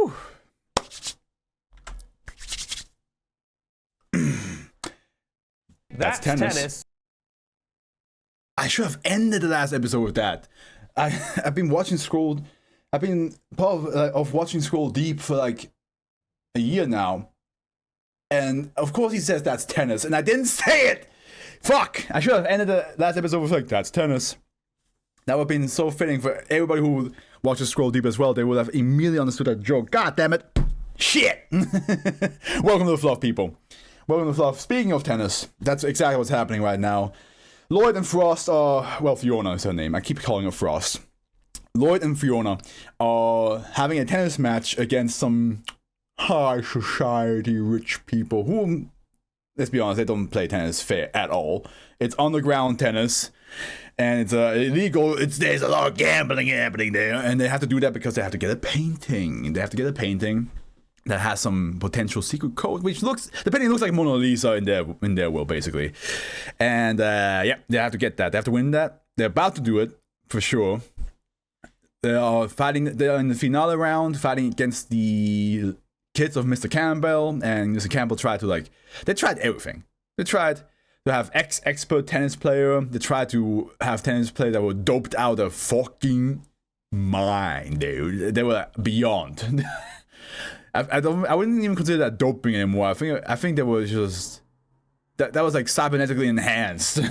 Whew. That's tennis. I should have ended the last episode with that. I've been watching Scroll. I've been part of watching Scroll Deep for like a year now, and of course he says that's tennis, and I didn't say it. Fuck! I should have ended the last episode with like that's tennis. That would have been so fitting for everybody who watches Scroll Deep as well. They would have immediately understood that joke. God damn it! Shit! Welcome to the Fluff, people. Welcome to the Fluff. Speaking of tennis, that's exactly what's happening right now. Lloyd and Frost are, well, Fiona is her name. I keep calling her Frost. Lloyd and Fiona are having a tennis match against some high society rich people who, let's be honest, they don't play tennis fair at all. It's underground tennis, and it's illegal. There's a lot of gambling happening there, and they have to do that because they have to get a painting. They have to get a painting that has some potential secret code, which the painting looks like Mona Lisa in their world, basically. And yeah, they have to get that. They have to win that. They're about to do it for sure. They are fighting. They're in the finale round, fighting against the kids of Mr. Campbell. And Mr. Campbell tried to they tried everything. They tried to have expert tennis player. They tried to have tennis players that were doped out of fucking mind, dude. They were beyond. I wouldn't even consider that doping anymore. I think that was just that was like cybernetically enhanced.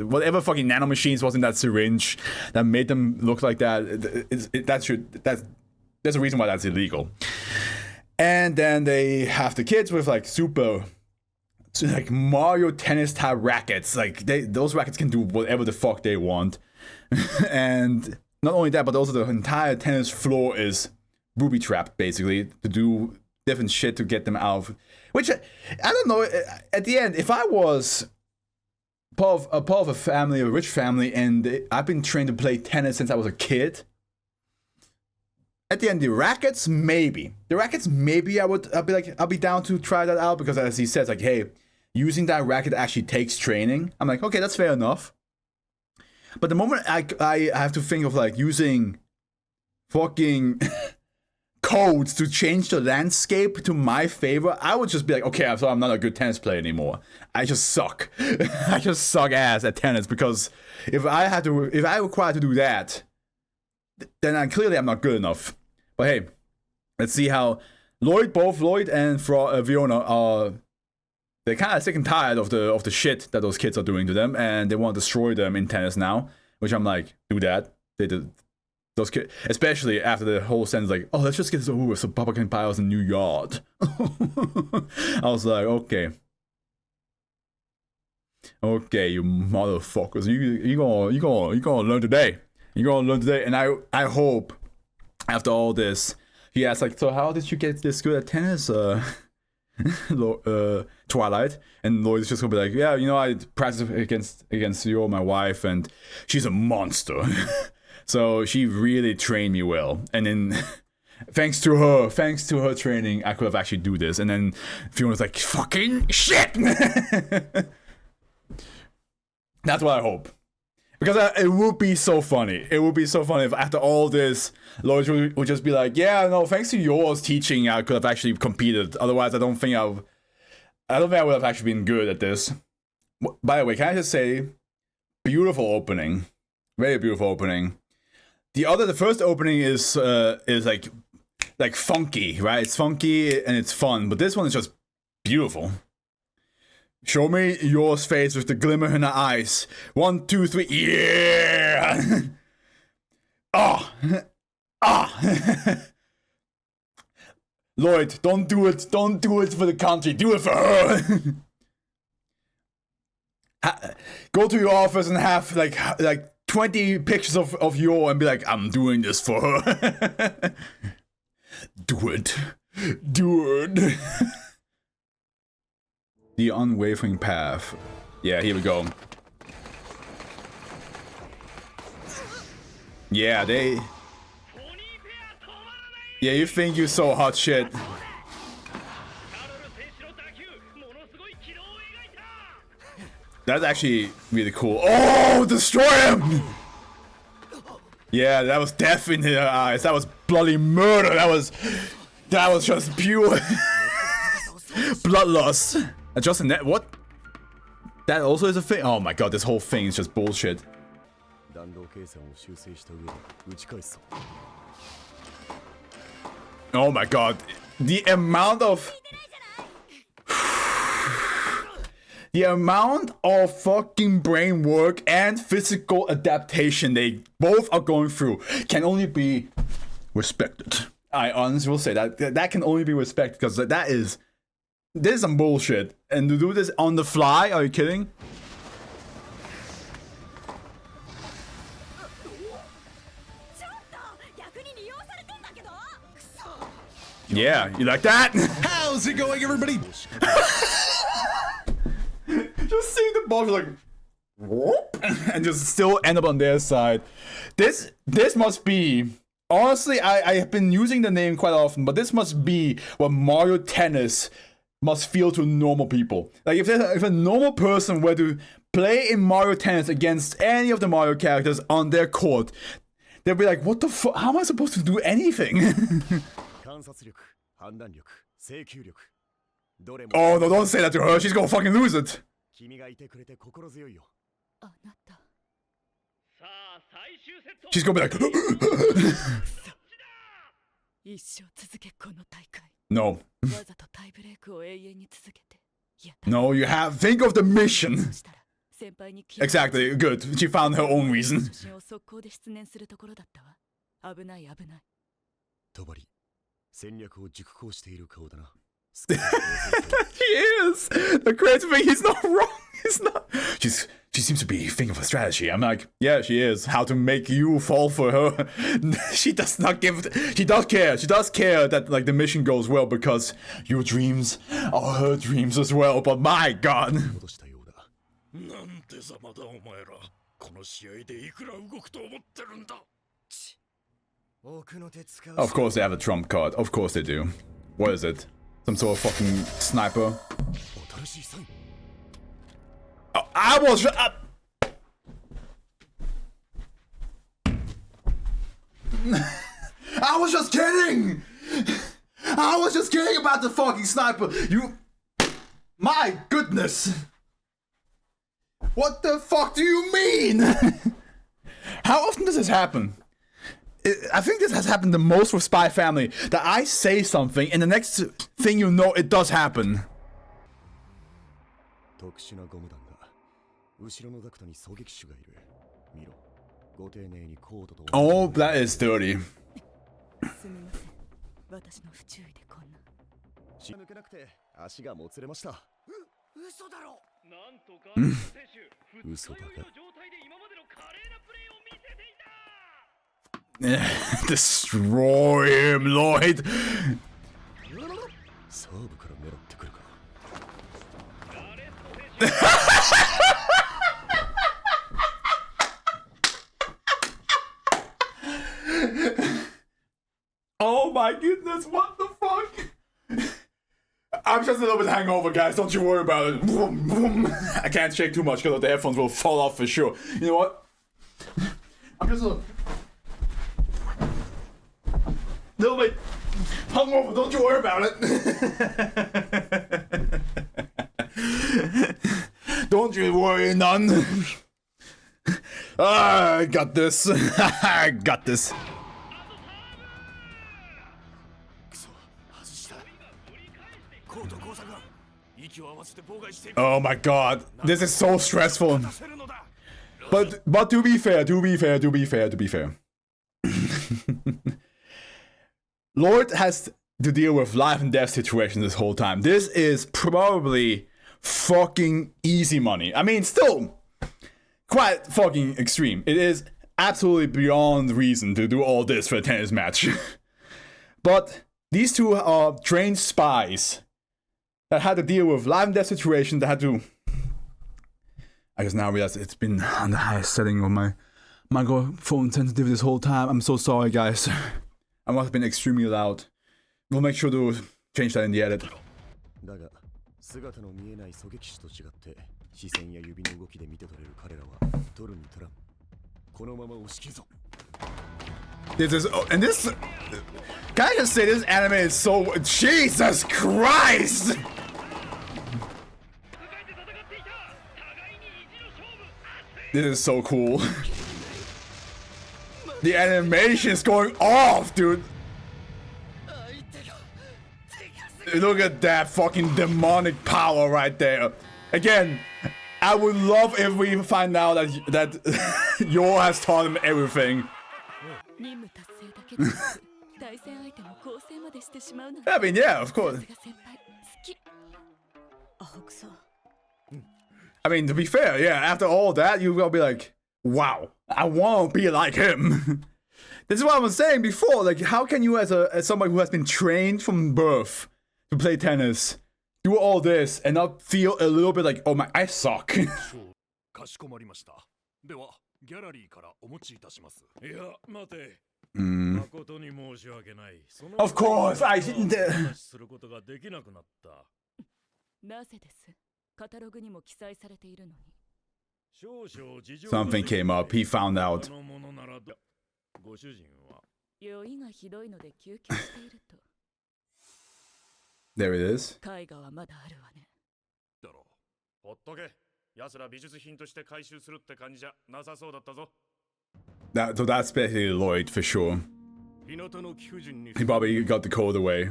Whatever fucking nanomachines was in that syringe that made them look like that. There's a reason why that's illegal. And then they have the kids with like super, like Mario tennis type rackets. Like those rackets can do whatever the fuck they want. And not only that, but also the entire tennis floor is booby trapped, basically, to do different shit to get them out. Which, I don't know, at the end, if I was part of a family, a rich family, and I've been trained to play tennis since I was a kid, at the end, the rackets, maybe. I'll be down to try that out, because as he says, like, hey, using that racket actually takes training. I'm like, okay, that's fair enough. But the moment I have to think of, like, using fucking codes to change the landscape to my favor, I would just be like, okay, so I'm not a good tennis player anymore. I just suck. I just suck ass at tennis, because if I require to do that, then I'm not good enough. But hey, let's see how both Lloyd and Fiona are. They're kind of sick and tired of the shit that those kids are doing to them, and they want to destroy them in tennis now. Which I'm like, do that. They did. Those kids, especially after the whole sentence, like, oh, let's just get this over with so Papa can buy us a new yard. I was like, okay, you motherfuckers, you gonna learn today. You're gonna learn today, and I hope after all this, he asked like, so how did you get this good at tennis, Twilight? And Lloyd's just gonna be like, yeah, I practice against you, my wife, and she's a monster. So she really trained me well, and then thanks to her training, I could have actually do this. And then Fiona's like, fucking shit. That's what I hope, because it would be so funny. It would be so funny if after all this, Lloyd would just be like, yeah, no, thanks to yours teaching, I could have actually competed. Otherwise, I don't think I would have actually been good at this. By the way, can I just say, beautiful opening, very beautiful opening. The first opening is like funky, right? It's funky and it's fun, but this one is just beautiful. Show me yours face with the glimmer in her eyes. 1, 2, 3, yeah! Lloyd, don't do it for the country, do it for her. Go to your office and have like 20 pictures of you and be like, I'm doing this for her. Do it. The unwavering path. Yeah, here we go. Yeah, yeah, you think you're so hot shit. That's actually really cool. Oh, destroy him! Yeah, that was death in her eyes. That was bloody murder. That was That was just pure bloodlust. Adjust the net. What? That also is a thing. Oh my god, this whole thing is just bullshit. Oh my god, the amount of fucking brain work and physical adaptation they both are going through can only be respected. I honestly will say that can only be respected because this is some bullshit. And to do this on the fly, are you kidding? Yeah, you like that? How's it going, everybody? Just seeing the ball like whoop, and just still end up on their side. This must be, honestly, I have been using the name quite often, but this must be what Mario Tennis must feel to normal people. Like if a normal person were to play in Mario Tennis against any of the Mario characters on their court, they'll be like, what the fuck? How am I supposed to do anything? Oh no, don't say that to her. She's gonna fucking lose it. She's gonna be like No. No, you have think of the mission. Exactly, good. She found her own reason. She is! The crazy thing, he's not wrong. He's not. She seems to be thinking of a strategy. I'm like, yeah, she is. How to make you fall for her. She does not give. She does care. She does care that like the mission goes well because your dreams are her dreams as well. But my god. Of course they have a trump card. Of course they do. What is it? Some sort of fucking sniper. Oh, I was just kidding! I was just kidding about the fucking sniper. You... My goodness! What the fuck do you mean? How often does this happen? I think this has happened the most with Spy Family. That I say something and the next thing you know, it does happen. Oh, that is dirty. Destroy him, Lloyd. Oh my goodness, what the fuck? I'm just a little bit hangover, guys. Don't you worry about it. I can't shake too much because the headphones will fall off for sure. You know what? I'm just a little bit hungover. Don't you worry about it. Don't you worry, none. I got this. I got this. Oh my god, this is so stressful. But to be fair, Lord has to deal with life and death situations this whole time. This is probably fucking easy money. I mean, still quite fucking extreme. It is absolutely beyond reason to do all this for a tennis match. But these two are trained spies that had to deal with life and death situations, that had to... I just now realize it's been on the highest setting of my microphone sensitivity this whole time. I'm so sorry, guys. I must have been extremely loud. We'll make sure to change that in the edit. This is, and this, can I just say this anime is so, Jesus Christ! This is so cool. The animation is going off, dude. Look at that fucking demonic power right there. Again, I would love if we find out that Yor has taught him everything. I mean, yeah, of course. I mean, to be fair, yeah, after all that, you will be like, wow, I want to be like him. This is what I was saying before. Like, how can you, as somebody who has been trained from birth to play tennis, do all this and not feel a little bit like, oh my, I suck? Of course, I didn't. Something came up. He found out. There it is. So that's basically Lloyd for sure. He probably got the code away.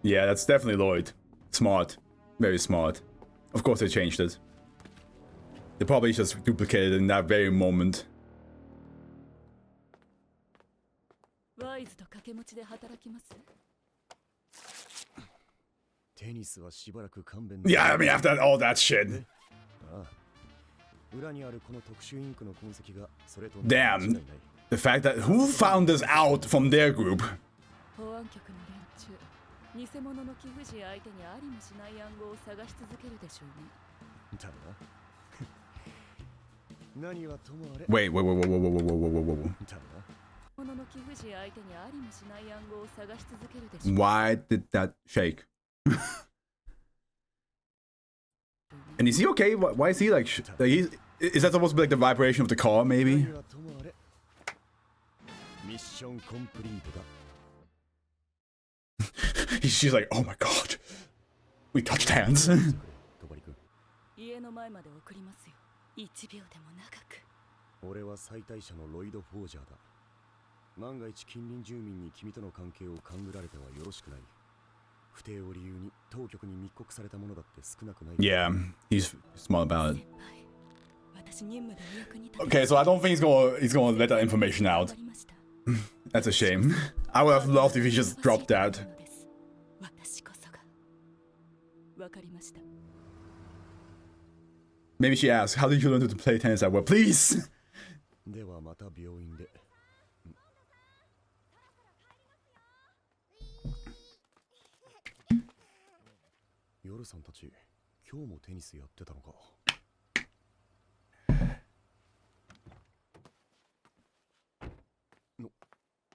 Yeah, that's definitely Lloyd. Smart. Very smart. Of course they changed it. They probably just duplicated it in that very moment. Yeah, I mean, after all that shit. Damn. The fact that who found this out from their group? Wait. Why did that shake? And is he okay? Why is he like is that supposed to be like the vibration of the car, maybe? She's like, oh my god. We touched hands. Yeah, he's smart about it. Okay, so I don't think he's gonna let that information out. That's a shame. I would have loved if he just dropped that. Maybe she asked, how did you learn to play tennis that well? Please!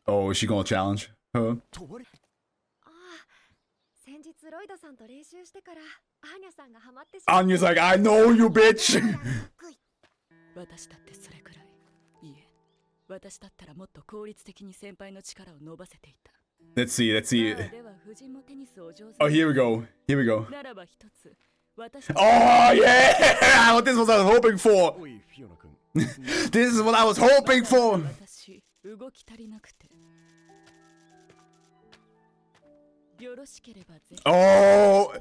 Oh, is she gonna challenge her? Anya's like, I know you, bitch! Let's see. Oh, here we go. Oh, yeah! This is what I was hoping for! This is what I was hoping for! Oh!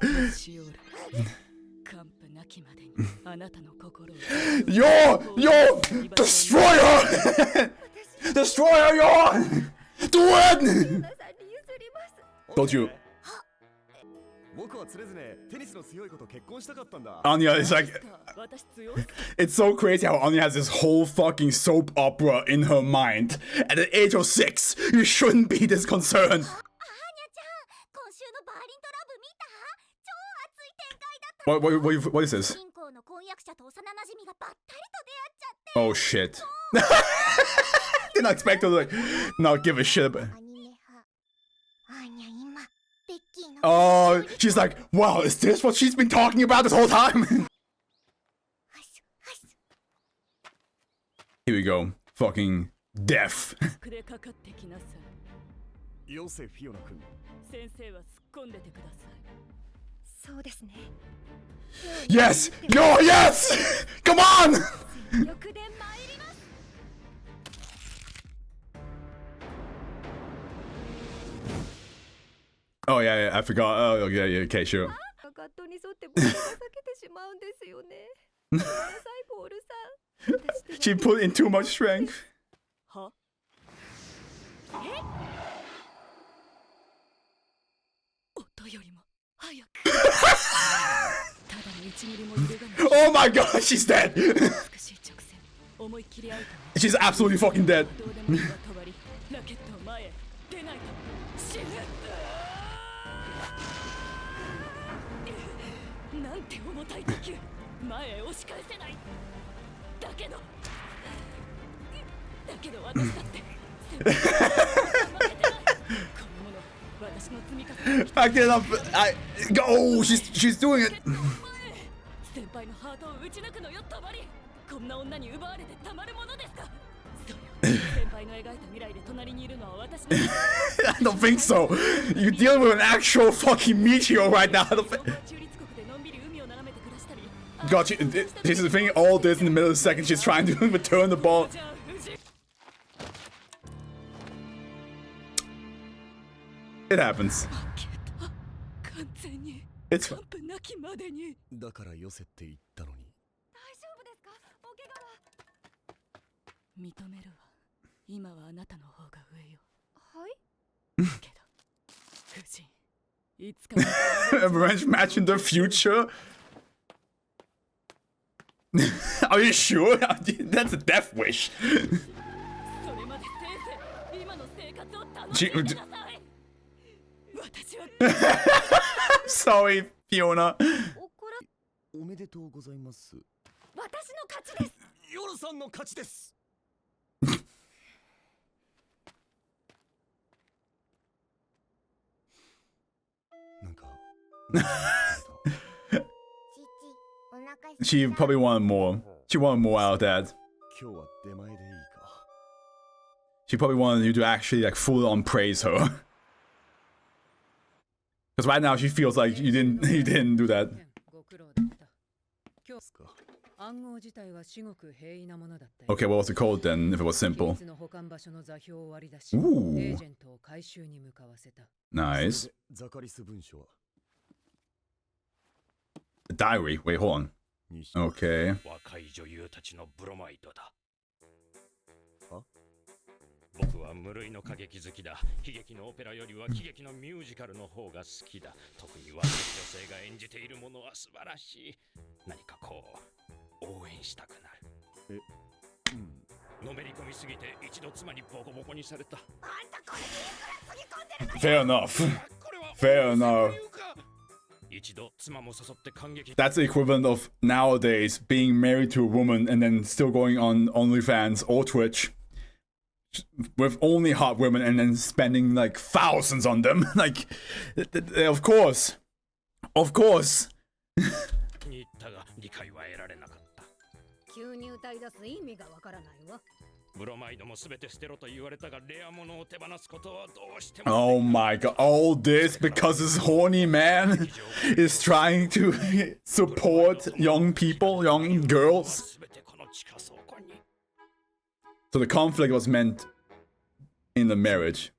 Yo! Destroy her! Destroy her, yo! Do it! Don't you? Anya is like, it's so crazy how Anya has this whole fucking soap opera in her mind. At the age of 6, you shouldn't be this concerned. What is this? Oh shit. Did not expect her to like not give a shit about. Oh, she's like, wow, is this what she's been talking about this whole time? Here we go. Fucking death. Yes! Yo, yes! Come on! Oh yeah, I forgot. Oh yeah, okay, sure. She put in too much strength. Oh my god, she's dead! She's absolutely fucking dead. I cannot. Oh, she's doing it. I don't think so. You deal with an actual fucking meteor right now. God, she's thinking all this in the middle of the second. She's trying to return the ball. It happens. It's fine. A revenge match in the future? Are you sure? That's a death wish. Sorry, Fiona. She probably wanted more. She wanted more out of that. She probably wanted you to actually like full on praise her. Because right now she feels like you didn't do that. Okay, what was it called then if it was simple? Ooh. Nice. A diary. Wait, hold on. Okay. 僕は無類の歌劇好きだ。悲劇のオペラよりは喜劇のミュージカルの方が好きだ。特に若い女性が演じているものは素晴らしい。何かこう応援したくなる。のめり込みすぎて一度妻にボコボコにされた。Fair enough. Fair enough. That's the equivalent of nowadays being married to a woman and then still going on OnlyFans or Twitch with only hot women and then spending like thousands on them. Like, of course. Of course. Oh my god, all this because this horny man is trying to support young people, young girls. So the conflict was meant in the marriage.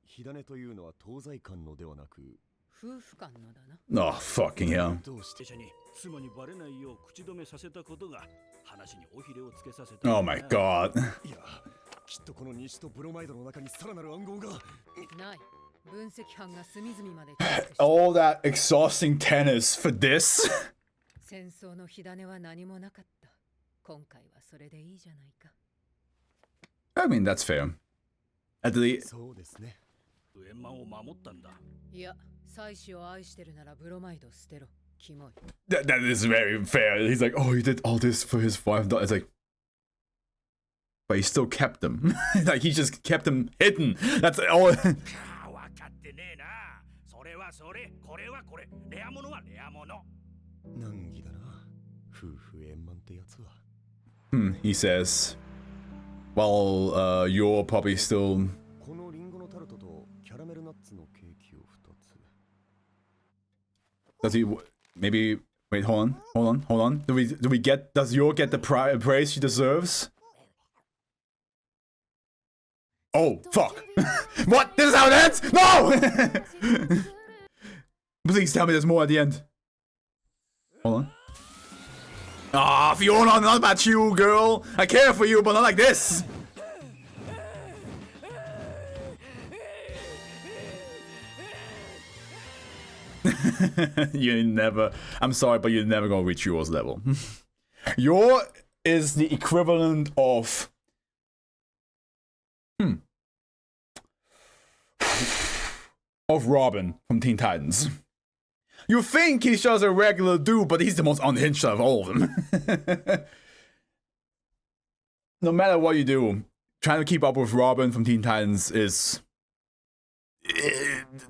Oh, fucking hell. Oh my god. All that exhausting tennis for this? I mean, that's fair. At least... That is very fair. He's like, oh, he did all this for his wife. It's like... But he still kept them. Like, he just kept them hidden. That's all... He says... While you're probably still. Does he maybe wait? Hold on. Do we get? Does Yor get the praise she deserves? Oh fuck! What? This is how it ends? No! Please tell me there's more at the end. Hold on. Ah, Fiona, not about you, girl. I care for you, but not like this. You never. I'm sorry, but you're never gonna reach Yor's level. Yor is the equivalent of. Of Robin from Teen Titans. You think he's just a regular dude, but he's the most unhinged of all of them. No matter what you do, trying to keep up with Robin from Teen Titans is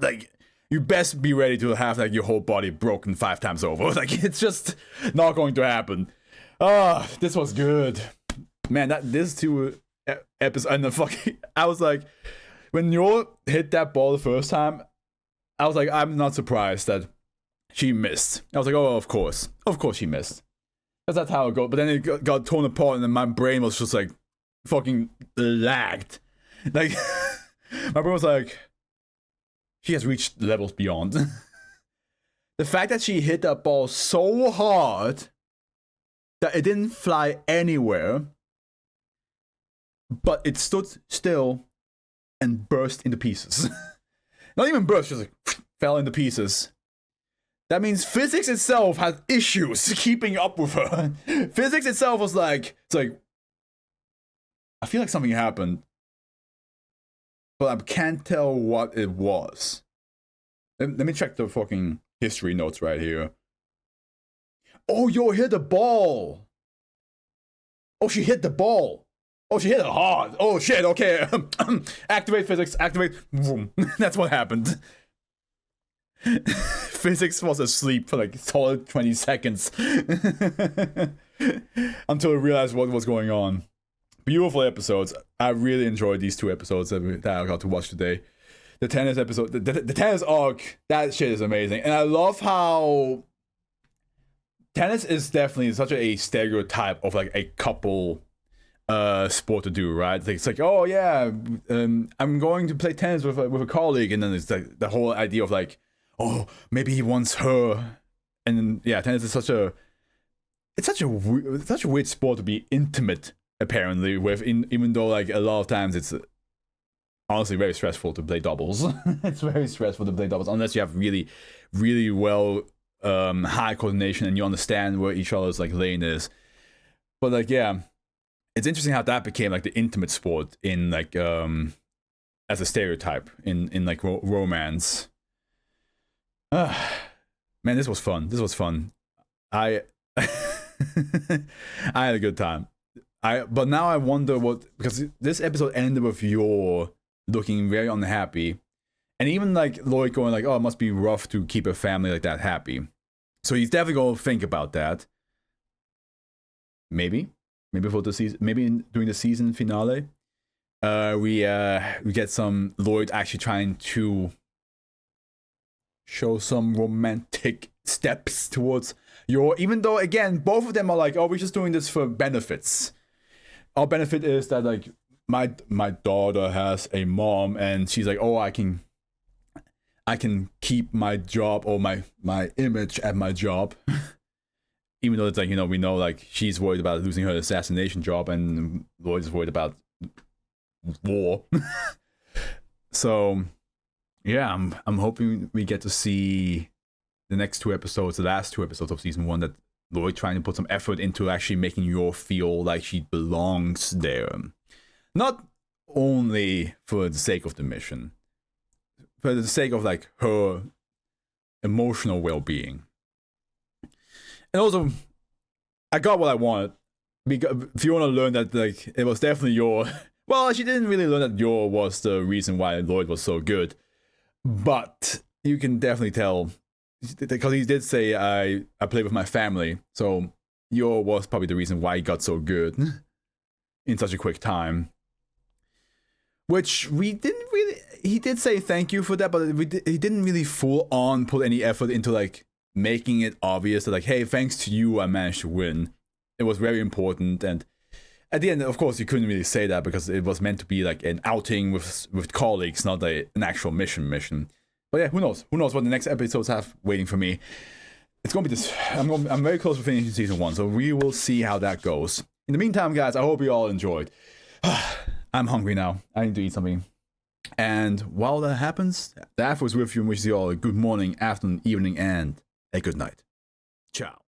like, you best be ready to have like your whole body broken 5 times over. Like, it's just not going to happen. Ah, this was good, man. This 2 episodes and the fucking. I was like, when Yor hit that ball the first time, I was like, I'm not surprised that she missed. I was like, oh, of course she missed. That's how it goes. But then it got torn apart, and then my brain was just like fucking lagged. Like, my brain was like, she has reached levels beyond. The fact that she hit that ball so hard that it didn't fly anywhere, but it stood still and burst into pieces. Not even burst, just like fell into pieces. That means physics itself has issues keeping up with her. Physics itself was like, it's like, I feel like something happened, but I can't tell what it was. Let me check the fucking history notes right here. Oh, Yor hit the ball. Oh, she hit the ball. Oh, she hit it hard. Oh, shit, okay. Activate physics, activate. Boom. That's what happened. Physics was asleep for like solid 20 seconds. Until I realized what was going on. Beautiful episodes. I really enjoyed these 2 episodes that I got to watch today. The tennis episode, the tennis arc, that shit is amazing. And I love how tennis is definitely such a stereotype of like a couple sport to do, right? It's like, oh yeah, I'm going to play tennis with a colleague, and then it's like the whole idea of like, oh, maybe he wants her, and then, yeah, tennis is such a weird sport to be intimate, apparently, with, even though like a lot of times it's honestly very stressful to play doubles. It's very stressful to play doubles unless you have really, really well high coordination and you understand where each other's like lane is. But like, yeah, it's interesting how that became like the intimate sport in like as a stereotype in like romance. Man, this was fun. I I had a good time. But now I wonder because this episode ended with Yor looking very unhappy, and even like Lloyd going like, oh, it must be rough to keep a family like that happy. So he's definitely gonna think about that. Maybe for the season, maybe during the season finale, we get some Lloyd actually trying to show some romantic steps towards Yor, even though again both of them are like, oh, we're just doing this for benefits. Our benefit is that like my daughter has a mom, and she's like, oh, I can keep my job or my image at my job. Even though it's like, you know, we know like she's worried about losing her assassination job, and Lloyd's worried about war. So yeah, I'm hoping we get to see the next 2 episodes, the last 2 episodes of season 1, that Lloyd trying to put some effort into actually making Yor feel like she belongs there. Not only for the sake of the mission, for the sake of like her emotional well-being. And also, I got what I wanted. Because Fiona learned that like it was definitely Yor. Well, she didn't really learn that Yor was the reason why Lloyd was so good. But you can definitely tell, because he did say I play with my family, so Yor was probably the reason why he got so good in such a quick time. which we didn't really. He did say thank you for that, but he didn't really full on put any effort into like making it obvious that like, hey, thanks to you, I managed to win. It was very important, and at the end, of course, you couldn't really say that because it was meant to be like an outing with colleagues, not an actual mission. But yeah, who knows? Who knows what the next episodes have waiting for me? It's gonna be this. I'm very close to finishing season 1, so we will see how that goes. In the meantime, guys, I hope you all enjoyed. I'm hungry now. I need to eat something. And while that happens, the Afro is with you and wishes you all a good morning, afternoon, evening, and a good night. Ciao.